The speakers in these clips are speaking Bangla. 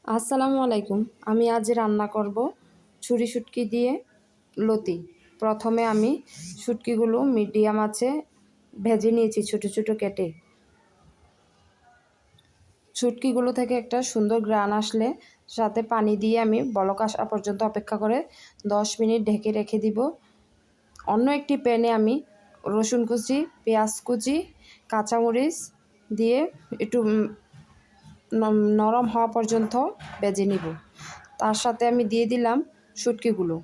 আসসালামু আলাইকুম। আমি আজ রান্না করব ছুরি শুটকি দিয়ে লতি। প্রথমে আমি শুটকিগুলো মিডিয়াম আঁচে ভেজে নিয়েছি ছোট ছোট কেটে। শুটকিগুলো থেকে একটা সুন্দর ঘ্রাণ আসলে সাথে পানি দিয়ে আমি বলক আসা পর্যন্ত অপেক্ষা করে 10 মিনিট ঢেকে রেখে দিব। অন্য একটি প্যানে আমি রসুন কুচি, পেঁয়াজ কুচি, কাঁচামরিচ দিয়ে একটু নরম হওয়া পর্যন্ত ভেজে নিব। তার সাথে আমি দিয়ে দিলাম শুটকিগুলো।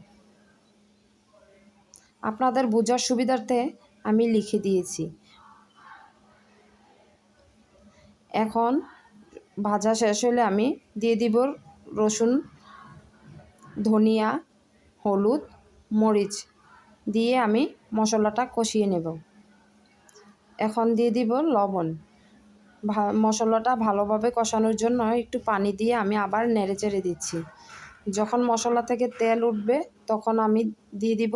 আপনাদের বোঝার সুবিধার্থে আমি লিখে দিয়েছি। এখন ভাজা শেষ হলে আমি দিয়ে দিব রসুন, ধনিয়া, হলুদ, মরিচ দিয়ে আমি মশলাটা কষিয়ে নেব। এখন দিয়ে দিব লবণ। মশলাটা ভালোভাবে কষানোর জন্য একটু পানি দিয়ে আমি আবার নেড়েচেড়ে দিচ্ছি। যখন মশলা থেকে তেল উঠবে তখন আমি দিয়ে দিব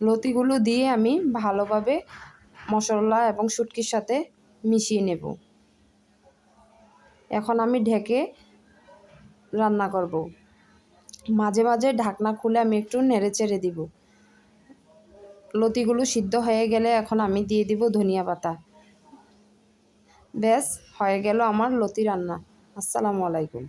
লতিগুলো দিয়ে আমি ভালোভাবে মশলা এবং শুটকির সাথে মিশিয়ে নেব। এখন আমি ঢেকে রান্না করব। মাঝে মাঝে ঢাকনা খুলে আমি একটু নেড়েচেড়ে দিব। লতিগুলো সিদ্ধ হয়ে গেলে এখন আমি দিয়ে দিব ধনিয়া পাতা। ব্যাস হয়ে গেল আমার লতি রান্না। আসসালামু আলাইকুম।